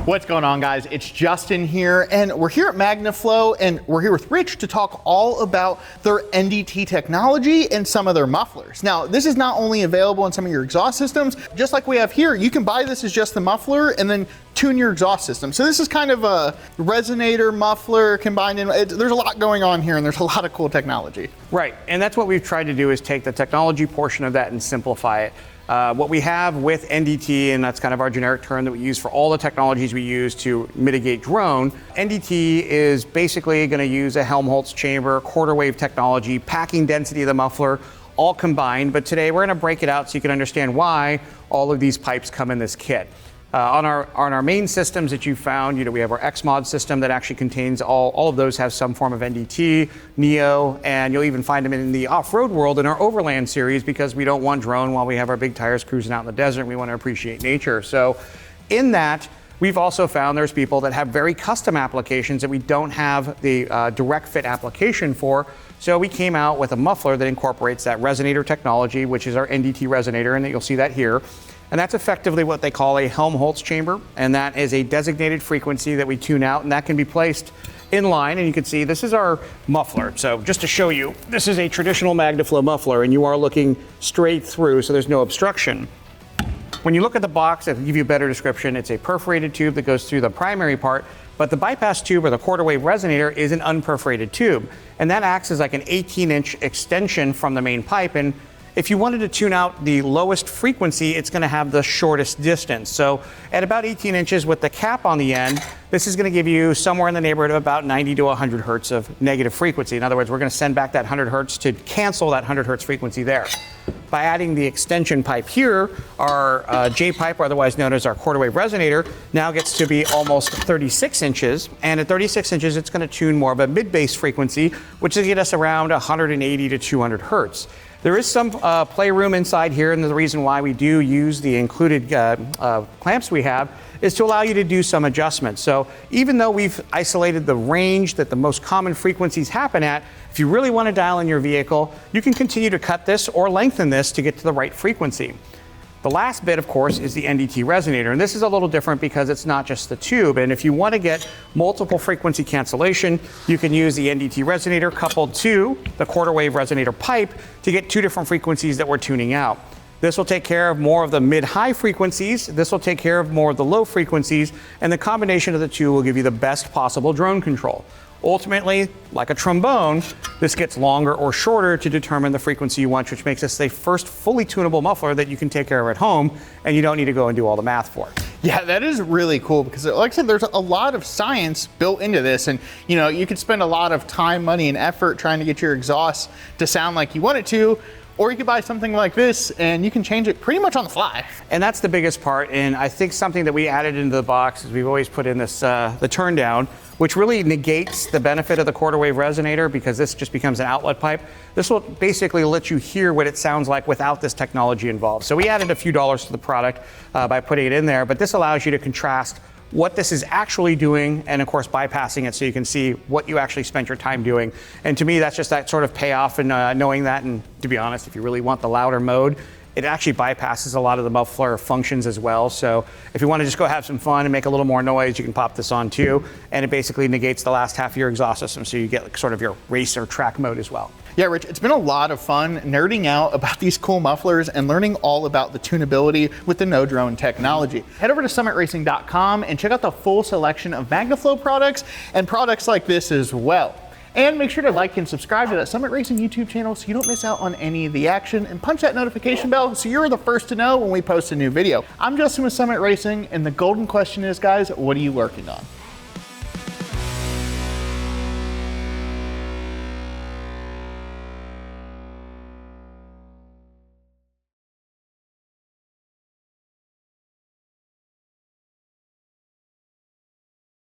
What's going on, guys? It's Justin here, and we're here at MagnaFlow, and we're here with Rich to talk all about their NDT technology and some of their mufflers. Now, this is not only available in some of your exhaust systems, just like we have here, you can buy this as just the muffler and then tune your exhaust system. So this is kind of a resonator muffler combined in. There's a lot going on here, and there's a lot of cool technology. Right, and that's what we've tried to do, is take the technology portion of that and simplify it. What we have with NDT, and that's kind of our generic term that we use for all the technologies we use to mitigate drone, NDT is basically going to use a Helmholtz chamber, quarter wave technology, packing density of the muffler, all combined. But today we're going to break it out so you can understand why all of these pipes come in this kit. On our main systems that you found, we have our xMOD system that actually contains all of those have some form of NDT, Neo, and you'll even find them in the off-road world in our Overland series, because we don't want drone while we have our big tires cruising out in the desert. We want to appreciate nature. So in that, we've also found there's people that have very custom applications that we don't have the direct fit application for. So we came out with a muffler that incorporates that resonator technology, which is our NDT resonator, and you'll see that here. And that's effectively what they call a Helmholtz chamber, and that is a designated frequency that we tune out, and that can be placed in line. And you can see this is our muffler. So just to show you, this is a traditional MagnaFlow muffler, and you are looking straight through, so there's no obstruction. When you look at the box, it'll give you a better description. It's a perforated tube that goes through the primary part, but the bypass tube or the quarter wave resonator is an unperforated tube, and that acts as like an 18-inch extension from the main pipe. And if you wanted to tune out the lowest frequency, it's going to have the shortest distance. So at about 18 inches with the cap on the end, this is going to give you somewhere in the neighborhood of about 90 to 100 hertz of negative frequency. In other words, we're going to send back that 100 hertz to cancel that 100 hertz frequency there. By adding the extension pipe here, our J pipe, or otherwise known as our quarter wave resonator, now gets to be almost 36 inches. And at 36 inches, it's going to tune more of a mid-bass frequency, which will get us around 180 to 200 hertz. There is some playroom inside here, and the reason why we do use the included clamps we have is to allow you to do some adjustments. So even though we've isolated the range that the most common frequencies happen at, if you really want to dial in your vehicle, you can continue to cut this or lengthen this to get to the right frequency. The last bit, of course, is the NDT resonator, and this is a little different because it's not just the tube. And if you want to get multiple frequency cancellation, you can use the NDT resonator coupled to the quarter wave resonator pipe to get two different frequencies that we're tuning out. This will take care of more of the mid-high frequencies, this will take care of more of the low frequencies, and the combination of the two will give you the best possible drone control. Ultimately, like a trombone, this gets longer or shorter to determine the frequency you want, which makes this the first fully tunable muffler that you can take care of at home, and you don't need to go and do all the math for. Yeah, that is really cool, because like I said, there's a lot of science built into this, and you could spend a lot of time, money, and effort trying to get your exhaust to sound like you want it to, or you could buy something like this and you can change it pretty much on the fly. And that's the biggest part. And I think something that we added into the box is we've always put in this, the turn down, which really negates the benefit of the quarter wave resonator, because this just becomes an outlet pipe. This will basically let you hear what it sounds like without this technology involved. So we added a few dollars to the product by putting it in there, but this allows you to contrast what this is actually doing, and of course bypassing it so you can see what you actually spent your time doing. And to me, that's just that sort of payoff in knowing that. And to be honest, if you really want the louder mode, it actually bypasses a lot of the muffler functions as well. So if you want to just go have some fun and make a little more noise, you can pop this on too. And it basically negates the last half of your exhaust system, so you get like sort of your race or track mode as well. Yeah, Rich, it's been a lot of fun nerding out about these cool mufflers and learning all about the tunability with the no drone technology. Head over to summitracing.com and check out the full selection of MagnaFlow products and products like this as well. And make sure to like and subscribe to that Summit Racing YouTube channel so you don't miss out on any of the action, and punch that notification bell so you're the first to know when we post a new video. I'm Justin with Summit Racing, and the golden question is, guys, what are you working on?